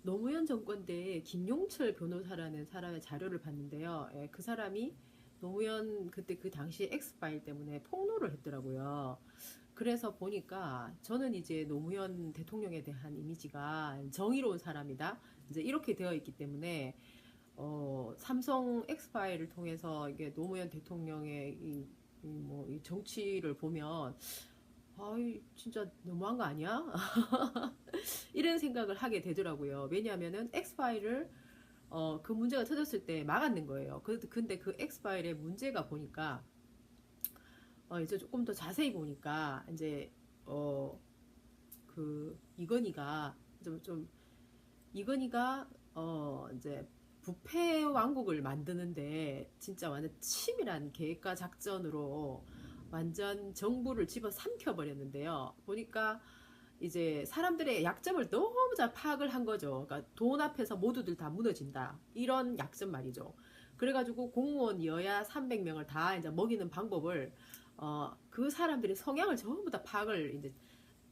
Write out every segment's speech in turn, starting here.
노무현 정권 때 김용철 변호사라는 사람의 자료를 봤는데요. 예, 그 사람이 노무현 그때 그 당시 엑스파일 때문에 폭로를 했더라고요. 그래서 보니까 저는 이제 노무현 대통령에 대한 이미지가 정의로운 사람이다. 이제 이렇게 되어 있기 때문에 삼성 엑스파일을 통해서 이게 노무현 대통령의 이 정치를 보면 아이 진짜 너무한 거 아니야? 이런 생각을 하게 되더라고요. 왜냐하면은 엑스파일을 그 문제가 터졌을 때 막았는 거예요. 근데 그 엑스파일의 문제가 보니까 이제 조금 더 자세히 보니까 이제 그 이건희가 좀 이건희가 이제 부패 왕국을 만드는데 진짜 완전 치밀한 계획과 작전으로 완전 정부를 집어삼켜 버렸는데요. 보니까 이제 사람들의 약점을 너무 잘 파악을 한 거죠. 그러니까 돈 앞에서 모두들 다 무너진다. 이런 약점 말이죠. 그래가지고 공무원 여야 300명을 다 이제 먹이는 방법을 그 사람들의 성향을 전부 다 파악을 이제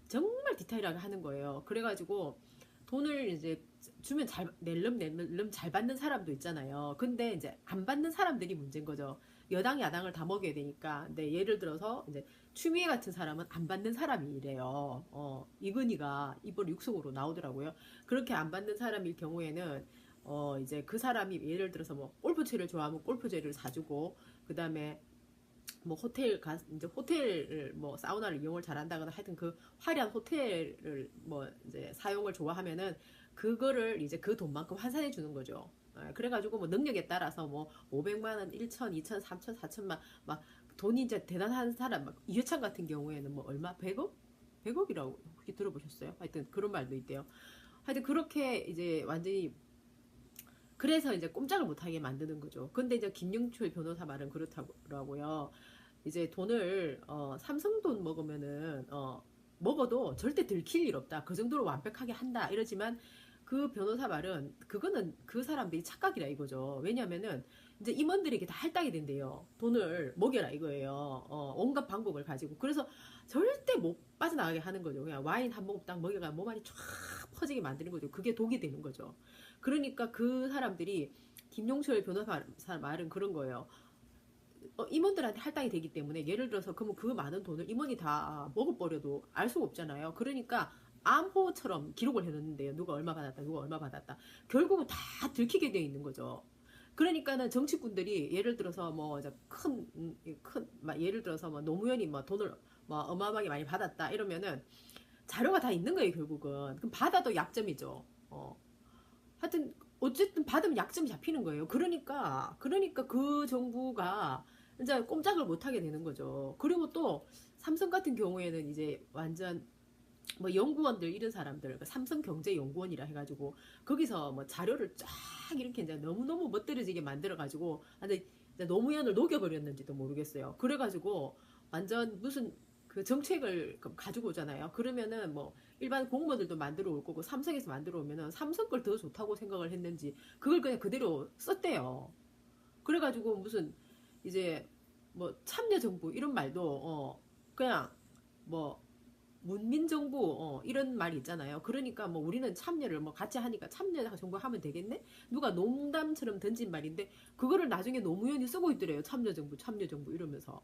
정말 디테일하게 하는 거예요. 그래가지고 돈을 이제 주면 잘 낼름 잘 받는 사람도 있잖아요. 근데 이제 안 받는 사람들이 문제인 거죠. 여당 야당을 다 먹여야 되니까. 근데 예를 들어서 이제 추미애 같은 사람은 안 받는 사람이래요. 이근희가 이번 육성으로 나오더라고요. 그렇게 안 받는 사람일 경우에는 이제 그 사람이 예를 들어서 뭐 골프채를 좋아하면 골프채를 사주고 그 다음에 뭐 호텔 가 이제 호텔을 뭐 사우나를 이용을 잘한다거나 하여튼 그 화려한 호텔을 뭐 이제 사용을 좋아하면은 그거를 이제 그 돈만큼 환산해 주는 거죠. 그래가지고 뭐 능력에 따라서 뭐 500만 원, 1천, 2천, 3천, 4천만 막 돈이 이제 대단한 사람 막 이회창 같은 경우에는 뭐 얼마 100억? 100억이라고 혹시 들어보셨어요? 하여튼 그런 말도 있대요. 하여튼 그렇게 이제 완전히 그래서 이제 꼼짝을 못하게 만드는 거죠. 근데 이제 김영철 변호사 말은 그렇다고요. 이제 돈을 삼성 돈 먹으면은 먹어도 절대 들킬 일 없다. 그 정도로 완벽하게 한다. 이러지만 그 변호사 말은 그거는 그 사람들이 착각이라 이거죠. 왜냐면은 이제 임원들에게 다 할당이 된대요. 돈을 먹여라 이거예요. 온갖 방법을 가지고. 그래서 절대 못 빠져나가게 하는 거죠. 그냥 와인 한 모금 딱 먹여가 몸안이 쫙 퍼지게 만드는 거죠. 그게 독이 되는 거죠. 그러니까 그 사람들이 김용철 변호사 말은 그런 거예요. 임원들한테 할당이 되기 때문에 예를 들어서 그러면 그 많은 돈을 임원이 다 먹어버려도 알 수가 없잖아요. 그러니까 암호처럼 기록을 해놓는데요. 누가 얼마 받았다, 누가 얼마 받았다. 결국은 다 들키게 돼 있는 거죠. 그러니까는 정치꾼들이 예를 들어서 뭐 예를 들어서 뭐 노무현이 뭐 돈을 뭐 어마어마하게 많이 받았다 이러면은 자료가 다 있는 거예요 결국은. 그럼 받아도 약점이죠. 하여튼 어쨌든 받으면 약점이 잡히는 거예요. 그러니까 그 정부가 이제 꼼짝을 못 하게 되는 거죠. 그리고 또 삼성 같은 경우에는 이제 완전 뭐 연구원들 이런 사람들 삼성경제연구원이라 해가지고 거기서 뭐 자료를 쫙 이렇게 이제 너무너무 멋들어지게 만들어가지고 근데 노무현을 녹여버렸는지도 모르겠어요. 그래가지고 완전 무슨 그 정책을 가지고 오잖아요. 그러면은 뭐 일반 공무원들도 만들어 올 거고 삼성에서 만들어 오면은 삼성 걸 더 좋다고 생각을 했는지 그걸 그냥 그대로 썼대요. 그래가지고 무슨 이제 뭐 참여정부 이런 말도 그냥 뭐 문민정부 이런 말이 있잖아요. 그러니까 뭐 우리는 참여를 뭐 같이 하니까 참여 정부하면 되겠네? 누가 농담처럼 던진 말인데 그거를 나중에 노무현이 쓰고 있더래요. 참여정부 이러면서.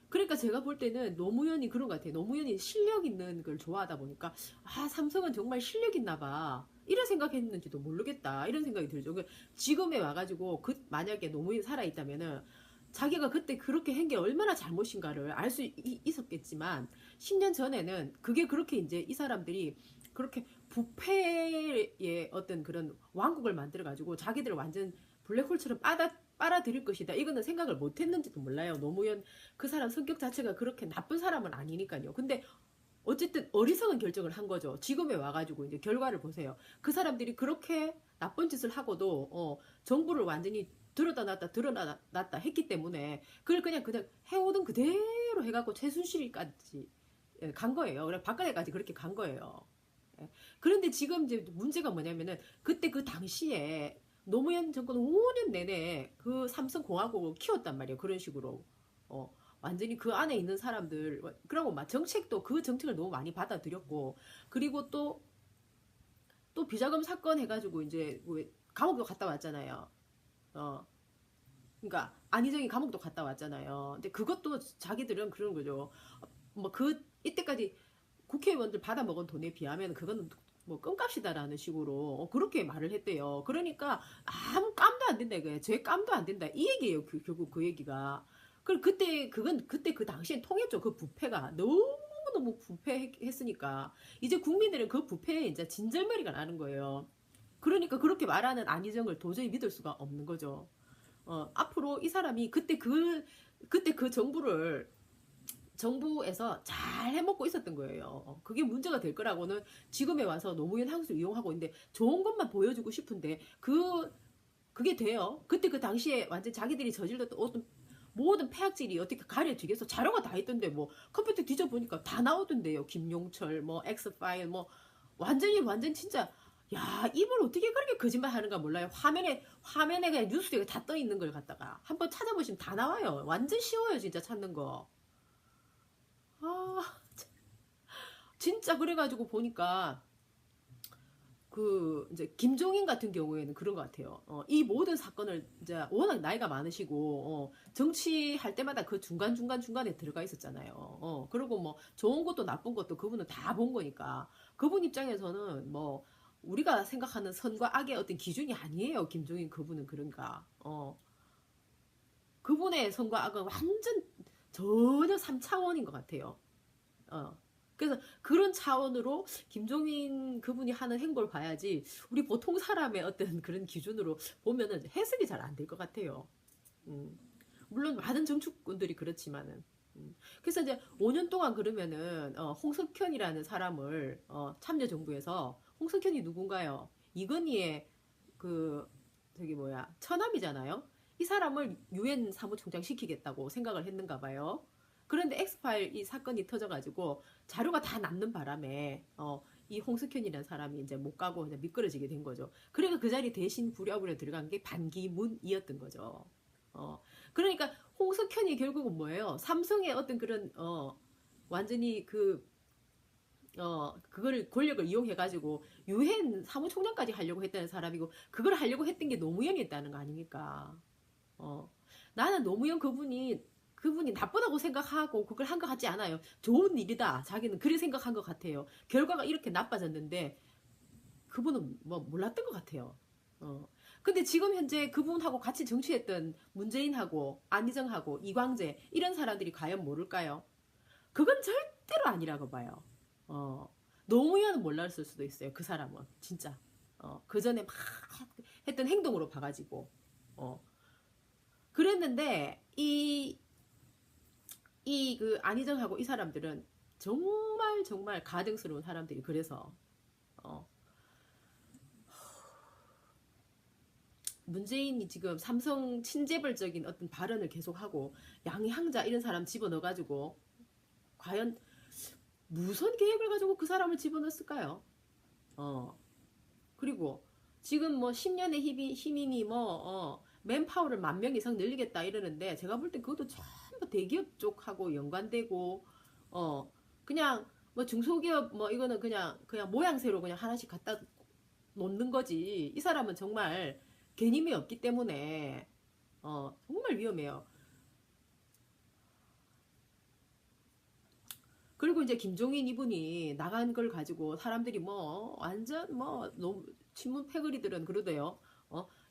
그러니까 제가 볼 때는 노무현이 그런 것 같아요. 노무현이 실력 있는 걸 좋아하다 보니까 아 삼성은 정말 실력 있나 봐. 이런 생각했는지도 모르겠다. 이런 생각이 들죠. 지금에 와가지고 만약에 노무현이 살아있다면은 자기가 그때 그렇게 한 게 얼마나 잘못인가를 알 수 있었겠지만 10년 전에는 그게 그렇게 이제 이 사람들이 그렇게 부패의 어떤 그런 왕국을 만들어가지고 자기들을 완전 블랙홀처럼 빨아들일 것이다. 이거는 생각을 못 했는지도 몰라요. 노무현 그 사람 성격 자체가 그렇게 나쁜 사람은 아니니까요. 근데 어쨌든 어리석은 결정을 한 거죠. 지금에 와가지고 이제 결과를 보세요. 그 사람들이 그렇게 나쁜 짓을 하고도 정부를 완전히 드러났다 했기 때문에 그걸 그냥 해오던 그대로 해갖고 최순실까지 간 거예요. 그래 박근혜까지 그렇게 간 거예요. 예. 그런데 지금 이제 문제가 뭐냐면은 그때 그 당시에 노무현 정권 5년 내내 그 삼성공화국을 키웠단 말이에요. 그런 식으로. 완전히 그 안에 있는 사람들, 그리고 막 정책도 그 정책을 너무 많이 받아들였고, 그리고 또 그 비자금 사건 해가지고 이제 왜 감옥도 갔다 왔잖아요. 어, 그러니까 안희정이 감옥도 갔다 왔잖아요. 근데 그것도 자기들은 그런 거죠. 뭐 그 이때까지 국회의원들 받아먹은 돈에 비하면 그거는 뭐 껌값이다라는 식으로 그렇게 말을 했대요. 그러니까 아무 깜도 안 된다 이거예요. 제 깜도 안 된다 이 얘기예요. 결국 그 얘기가. 그때 그건 그때 그 당시엔 통했죠. 그 부패가 너무 부패했으니까 이제 국민들은 그 부패에 이제 진절머리가 나는 거예요. 그러니까 그렇게 말하는 안희정을 도저히 믿을 수가 없는 거죠. 앞으로 이 사람이 그때 그 정부에서 잘 해먹고 있었던 거예요. 그게 문제가 될 거라고는 지금에 와서 노무현 향수 이용하고 있는데 좋은 것만 보여주고 싶은데 그게 돼요. 그때 그 당시에 완전 자기들이 저질렀던 어떤 모든 폐악질이 어떻게 가려지겠어. 자료가 다 있던데 뭐 컴퓨터 뒤져보니까 다 나오던데요. 김용철 뭐 엑스파일 뭐 완전 진짜 야 입을 어떻게 그렇게 거짓말 하는가 몰라요. 화면에 그냥 뉴스에 다 떠 있는 걸 갖다가 한번 찾아보시면 다 나와요. 완전 쉬워요 진짜 찾는 거. 아 진짜 그래가지고 보니까 그 이제 김종인 같은 경우에는 그런 것 같아요. 이 모든 사건을 이제 워낙 나이가 많으시고 정치할 때마다 그 중간에 들어가 있었잖아요. 그리고 뭐 좋은 것도 나쁜 것도 그분은 다 본 거니까 그분 입장에서는 뭐 우리가 생각하는 선과 악의 어떤 기준이 아니에요. 김종인 그분은 그런가. 그분의 선과 악은 완전 전혀 3차원인 것 같아요. 어. 그래서 그런 차원으로 김종인 그분이 하는 행보를 봐야지 우리 보통 사람의 어떤 그런 기준으로 보면은 해석이 잘 안 될 것 같아요. 음. 물론 많은 정치꾼들이 그렇지만은. 그래서 이제 5년 동안 그러면은 홍석현이라는 사람을 참여정부에서 홍석현이 누군가요? 이건희의 그 저기 뭐야 처남이잖아요. 이 사람을 유엔 사무총장 시키겠다고 생각을 했는가 봐요. 그런데 엑스파일 이 사건이 터져가지고 자료가 다 남는 바람에 이 홍석현이라는 사람이 이제 못 가고 이제 미끄러지게 된 거죠. 그러니까 그 자리 대신 부랴부랴 들어간 게 반기문이었던 거죠. 그러니까 홍석현이 결국은 뭐예요? 삼성의 어떤 그런 완전히 그거를 권력을 이용해가지고 유엔 사무총장까지 하려고 했다는 사람이고 그걸 하려고 했던 게 노무현이었다는 거 아닙니까? 나는 노무현 그분이 나쁘다고 생각하고 그걸 한 것 같지 않아요. 좋은 일이다. 자기는 그렇게 생각한 것 같아요. 결과가 이렇게 나빠졌는데 그분은 뭐 몰랐던 것 같아요. 근데 지금 현재 그분하고 같이 정치했던 문재인하고 안희정하고 이광재 이런 사람들이 과연 모를까요? 그건 절대로 아니라고 봐요. 노무현은 몰랐을 수도 있어요. 그 사람은 진짜 그 전에 막 했던 행동으로 봐가지고 그랬는데 그 안희정하고 이 사람들은 정말 가증스러운 사람들이 그래서 문재인이 지금 삼성 친재벌적인 어떤 발언을 계속하고 양향자 이런 사람 집어넣어가지고 과연 무슨 계획을 가지고 그 사람을 집어넣었을까요? 그리고 지금 뭐 10년의 힘이니 뭐 맨파워를 10,000명 이상 늘리겠다 이러는데 제가 볼 땐 그것도 전부 대기업 쪽하고 연관되고 그냥 뭐 중소기업 뭐 이거는 그냥 모양새로 그냥 하나씩 갖다 놓는 거지. 이 사람은 정말 개념이 없기 때문에 정말 위험해요. 그리고 이제 김종인 이분이 나간 걸 가지고 사람들이 뭐 완전 뭐 친문 패거리들은 그러대요.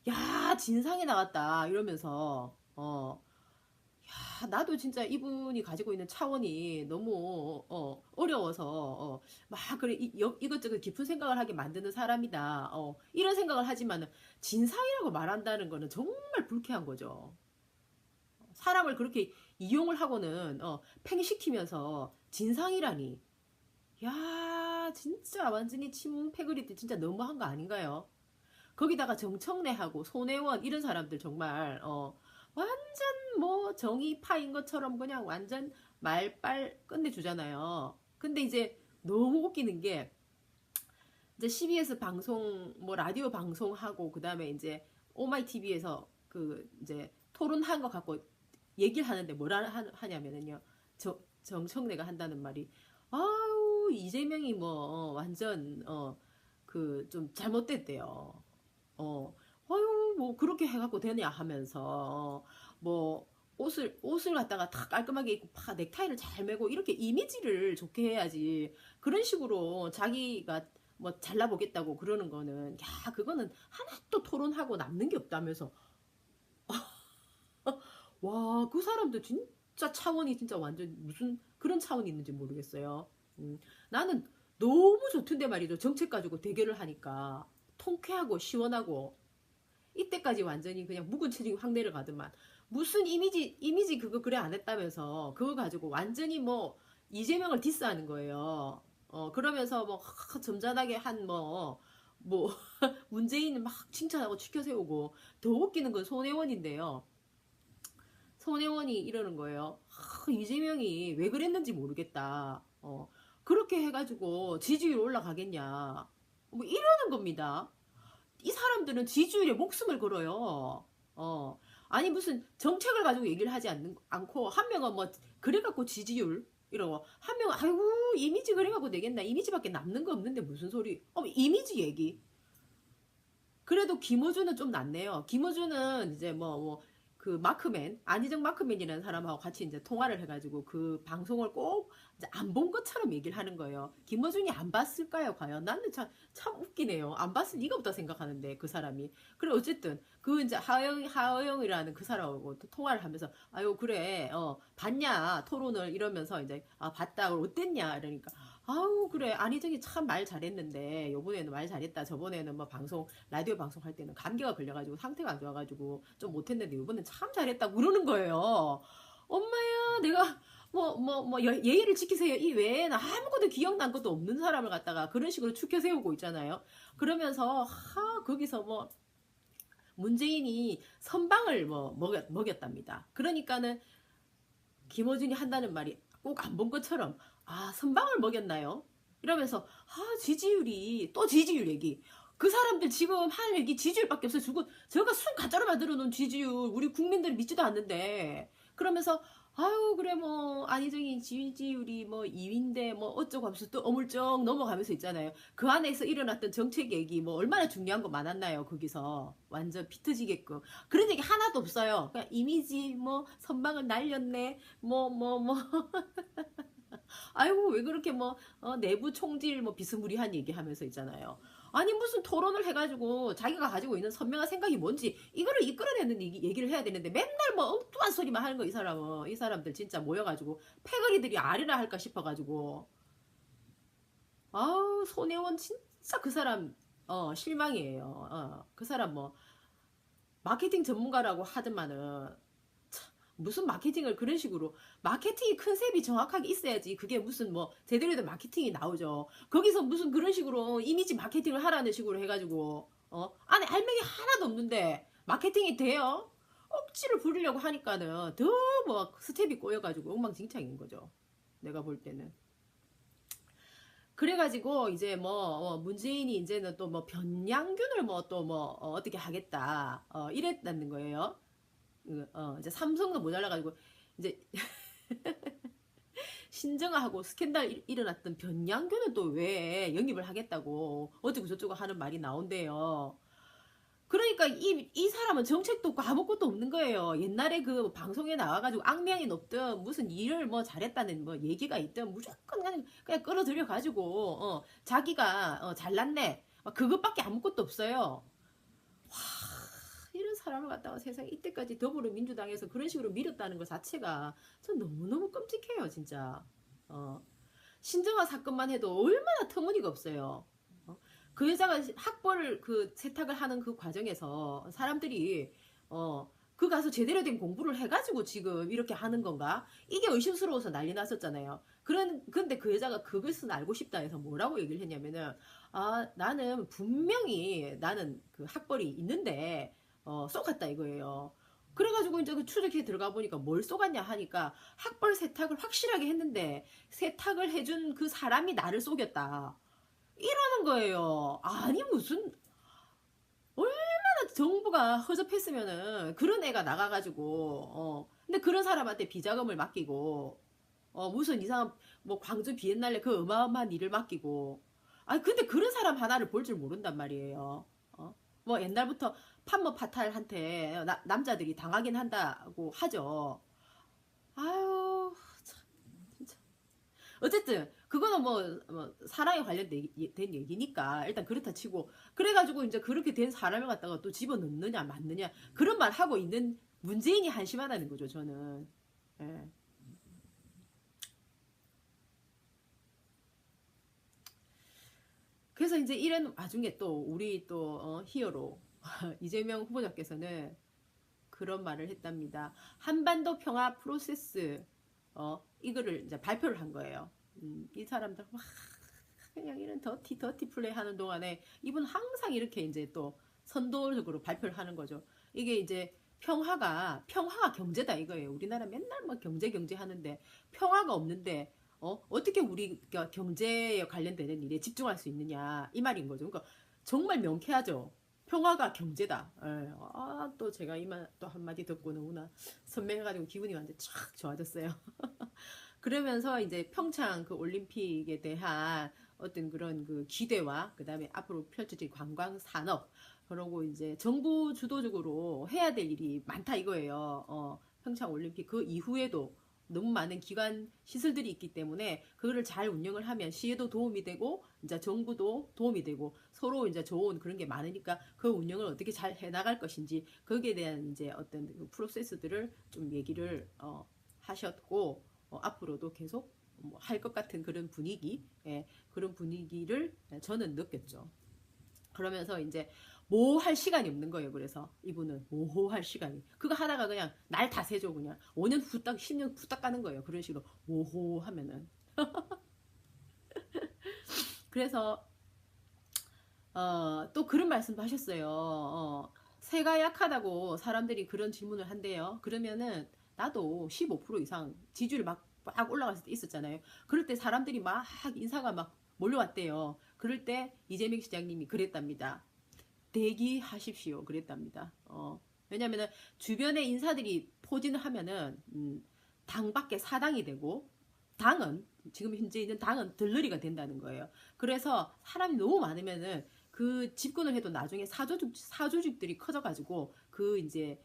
야 진상이 나왔다 이러면서 야 나도 진짜 이분이 가지고 있는 차원이 너무 어려워서 막 그래 이것저것 깊은 생각을 하게 만드는 사람이다. 이런 생각을 하지만은 진상이라고 말한다는 거는 정말 불쾌한 거죠. 사람을 그렇게 이용을 하고는 팽시키면서 진상이라니. 야 진짜 완전히 친문 패거리들 진짜 너무한 거 아닌가요? 거기다가 정청래하고 손혜원 이런 사람들 정말 완전 뭐 정의파인 것처럼 그냥 완전 말빨 끝내주잖아요. 근데 이제 너무 웃기는 게 이제 CBS 방송 뭐 라디오 방송하고 그다음에 이제 오마이TV에서 그 이제 토론한 거 갖고 얘기를 하는데 뭐라 하냐면은요. 정청래가 한다는 말이 아유 이재명이 뭐 완전 그 좀 잘못됐대요. 어, 어유 뭐 그렇게 해갖고 되냐 하면서 뭐 옷을 갖다가 다 깔끔하게 입고 넥타이를 잘 매고 이렇게 이미지를 좋게 해야지. 그런 식으로 자기가 뭐 잘나보겠다고 그러는 거는, 야, 그거는 하나도 토론하고 남는 게 없다면서. 와, 그 사람도 진짜 차원이 진짜 완전 무슨 그런 차원이 있는지 모르겠어요. 나는 너무 좋던데 말이죠. 정책 가지고 대결을 하니까 통쾌하고 시원하고. 이때까지 완전히 그냥 묵은 체중이 확 내려가더만. 무슨 이미지 그거 그래 안 했다면서 그거 가지고 완전히 뭐 이재명을 디스하는 거예요. 그러면서 뭐 점잖하게 한 뭐 문재인을 막 칭찬하고 치켜 세우고. 더 웃기는 건 손혜원인데요. 손혜원이 이러는 거예요. 이재명이 왜 그랬는지 모르겠다. 그렇게 해가지고 지지율 올라가겠냐. 뭐 이러는 겁니다. 이 사람들은 지지율에 목숨을 걸어요. 아니 무슨 정책을 가지고 얘기를 하지 않고 한 명은 뭐 그래갖고 지지율 이러고, 한 명은 아이고 이미지 그래갖고 되겠나. 이미지밖에 남는 거 없는데 무슨 소리. 이미지 얘기. 그래도 김어준은 좀 낫네요. 김어준은 이제 그 마크맨, 안희정 마크맨이라는 사람하고 같이 이제 통화를 해가지고 그 방송을 꼭 안 본 것처럼 얘기를 하는 거예요. 김어준이 안 봤을까요, 과연? 나는 참 웃기네요. 안 봤을 리가 없다 생각하는데, 그 사람이. 그래, 어쨌든, 그 이제 하영이라는 그 사람하고 통화를 하면서, 아유, 그래, 봤냐, 토론을 이러면서 이제, 봤다, 어땠냐, 이러니까, 아우, 그래, 안희정이 참 말 잘했는데, 요번에는 말 잘했다. 저번에는 뭐 라디오 방송 할 때는 감기가 걸려가지고 상태가 안 좋아가지고 좀 못했는데, 요번엔 참 잘했다고 그러는 거예요. 엄마야, 내가 예의를 지키세요. 이 외에는 아무것도 기억난 것도 없는 사람을 갖다가 그런 식으로 추켜 세우고 있잖아요. 그러면서, 거기서 문재인이 선방을 먹였답니다. 그러니까는 김어준이 한다는 말이 꼭 안 본 것처럼, 선방을 먹였나요? 이러면서, 지지율이, 또 지지율 얘기. 그 사람들 지금 할 얘기 지지율밖에 없어요. 저가 순 가짜로 만들어 놓은 지지율, 우리 국민들이 믿지도 않는데. 그러면서, 아유, 그래, 안희정이 지지율이 2위인데, 어쩌고 하면서 또 어물쩍 넘어가면서 있잖아요. 그 안에서 일어났던 정책 얘기, 얼마나 중요한 거 많았나요, 거기서. 완전 피 터지게끔. 그런 얘기 하나도 없어요. 그냥 이미지, 선방을 날렸네, 아이고, 왜 그렇게 내부 총질 비스무리한 얘기 하면서 있잖아요. 아니, 무슨 토론을 해가지고 자기가 가지고 있는 선명한 생각이 뭔지 이거를 이끌어내는 얘기를 해야 되는데, 맨날 엉뚱한 소리만 하는 거. 이 사람들 진짜 모여가지고 패거리들이 아리라 할까 싶어가지고. 아우, 손혜원 진짜 그 사람 실망이에요. 그 사람 마케팅 전문가라고 하더만은, 무슨 마케팅을 그런 식으로. 마케팅이 컨셉이 정확하게 있어야지 그게 무슨 제대로 된 마케팅이 나오죠. 거기서 무슨 그런 식으로 이미지 마케팅을 하라는 식으로 해가지고 안에 알맹이 하나도 없는데 마케팅이 돼요? 억지를 부리려고 하니까는 더 스텝이 꼬여가지고 엉망진창인 거죠, 내가 볼 때는. 그래가지고 이제 문재인이 이제는 또 변양균을 어떻게 하겠다 이랬다는 거예요. 이제 삼성도 모자라가지고 이제 신정아하고 스캔들 일어났던 변양균은 또 왜 영입을 하겠다고 어쩌고 저쩌고 하는 말이 나온대요. 그러니까 이 사람은 정책도 없고 아무것도 없는 거예요. 옛날에 그 방송에 나와가지고 악명이 높든 무슨 일을 잘했다는 얘기가 있든 무조건 그냥 끌어들여 가지고 자기가 잘났네 그것밖에 아무것도 없어요. 이런 사람을 갖다가 세상에 이때까지 더불어민주당에서 그런 식으로 밀었다는 것 자체가 전 너무너무 끔찍해요, 진짜. 신정아 사건만 해도 얼마나 터무니가 없어요. 그 여자가 학벌을 세탁을 하는 그 과정에서 사람들이 그 가서 제대로 된 공부를 해가지고 지금 이렇게 하는 건가? 이게 의심스러워서 난리 났었잖아요. 근데 그 여자가 그것은 알고 싶다 해서 뭐라고 얘기를 했냐면은, 나는 분명히 나는 그 학벌이 있는데 쏘갔다 이거예요. 그래가지고 이제 그 추적해 들어가 보니까 뭘 쏘갔냐 하니까 학벌 세탁을 확실하게 했는데 세탁을 해준 그 사람이 나를 쏘겼다 이러는 거예요. 아니 무슨 얼마나 정부가 허접했으면은 그런 애가 나가가지고 근데 그런 사람한테 비자금을 맡기고 무슨 이상한 광주 비엔날레 그 어마어마한 일을 맡기고 아 근데 그런 사람 하나를 볼 줄 모른단 말이에요. 뭐 옛날부터 판모 파탈한테 남자들이 당하긴 한다고 하죠. 아유 참 진짜. 어쨌든 그거는 뭐 사랑에 관련된 얘기니까 일단 그렇다 치고 그래가지고 이제 그렇게 된 사람을 갖다가 또 집어넣느냐 맞느냐 그런 말 하고 있는 문재인이 한심하다는 거죠 저는. 예. 그래서 이제 이런 와중에 또 우리 또 히어로 이재명 후보자께서는 그런 말을 했답니다. 한반도 평화 프로세스 이거를 이제 발표를 한 거예요. 이 사람들 막 그냥 이런 더티 플레이 하는 동안에 이분 항상 이렇게 이제 또 선도적으로 발표를 하는 거죠. 이게 이제 평화가 경제다 이거예요. 우리나라 맨날 뭐 경제 하는데 평화가 없는데 어떻게 우리가 경제에 관련되는 일에 집중할 수 있느냐 이 말인 거죠. 그러니까 정말 명쾌하죠. 평화가 경제다. 예. 또 제가 이 말 또 한마디 듣고 너무나 선명해가지고 기분이 완전 촥 좋아졌어요. 그러면서 이제 평창 그 올림픽에 대한 어떤 그런 그 기대와 그 다음에 앞으로 펼쳐질 관광 산업 그러고 이제 정부 주도적으로 해야 될 일이 많다 이거예요. 평창 올림픽 그 이후에도 너무 많은 기관 시설들이 있기 때문에 그거를 잘 운영을 하면 시에도 도움이 되고 이제 정부도 도움이 되고 서로 이제 좋은 그런 게 많으니까 그 운영을 어떻게 잘 해나갈 것인지 거기에 대한 이제 어떤 그 프로세스들을 좀 얘기를 하셨고 앞으로도 계속 할 것 같은 그런 분위기 그런 분위기를 저는 느꼈죠. 그러면서 이제 뭐 할 시간이 없는 거예요. 그래서 이분은 뭐 할 시간이 그거 하다가 그냥 날 다 새죠. 그냥 5년 후딱 10년 후딱 가는 거예요. 그런 식으로 모호 하면은 그래서 또 그런 말씀도 하셨어요. 새가 약하다고 사람들이 그런 질문을 한대요. 그러면은 나도 15% 이상 지지율이 막 올라갔을 때 있었잖아요. 그럴 때 사람들이 막 인사가 막 몰려왔대요. 그럴 때 이재명 시장님이 그랬답니다. 대기하십시오. 그랬답니다. 왜냐면은 주변에 인사들이 포진을 하면은 당밖에 사당이 되고 당은 지금 현재 있는 당은 들러리가 된다는 거예요. 그래서 사람이 너무 많으면은 그 집권을 해도 나중에 사조직들이 커져가지고 그 이제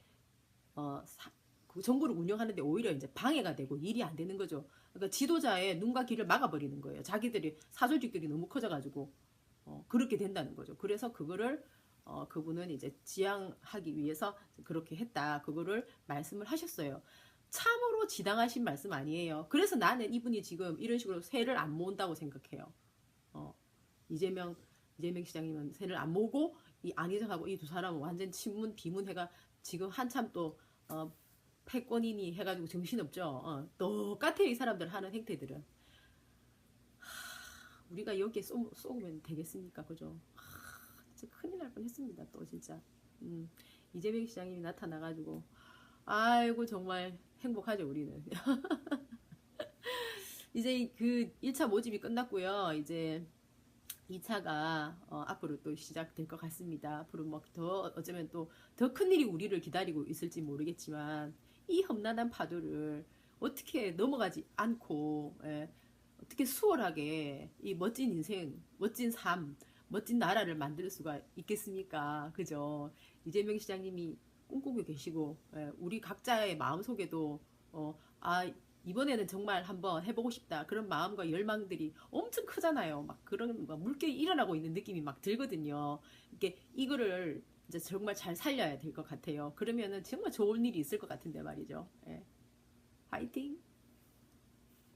그 정부를 운영하는데 오히려 이제 방해가 되고 일이 안 되는 거죠. 그러니까 지도자의 눈과 귀를 막아버리는 거예요. 자기들이 사조직들이 너무 커져가지고 그렇게 된다는 거죠. 그래서 그거를 그분은 이제 지양하기 위해서 그렇게 했다. 그거를 말씀을 하셨어요. 참으로 지당하신 말씀 아니에요. 그래서 나는 이분이 지금 이런 식으로 세를 안 모은다고 생각해요. 이재명 시장님은 세를 안 모으고 이 안희정하고 이 두 사람은 완전 친문 비문해가 지금 한참 또 패권이니 해가지고 정신없죠. 똑같아요. 이 사람들 하는 행태들은. 우리가 여기에 쏘면 되겠습니까? 그죠? 진짜 큰일 날 뻔했습니다. 또 진짜 이재명 시장님이 나타나가지고 아이고 정말 행복하죠 우리는. 이제 그 1차 모집이 끝났고요. 이제 2차가 앞으로 또 시작될 것 같습니다. 앞으로 뭐 더 어쩌면 또 더 큰일이 우리를 기다리고 있을지 모르겠지만 이 험난한 파도를 어떻게 넘어가지 않고 어떻게 수월하게 이 멋진 인생, 멋진 삶, 멋진 나라를 만들 수가 있겠습니까? 그죠? 이재명 시장님이 꿈꾸고 계시고 우리 각자의 마음속에도 이번에는 정말 한번 해보고 싶다 그런 마음과 열망들이 엄청 크잖아요. 막 그런 막 물결이 일어나고 있는 느낌이 막 들거든요. 이거를 이제 정말 잘 살려야 될 것 같아요. 그러면은 정말 좋은 일이 있을 것 같은데 말이죠. 화이팅!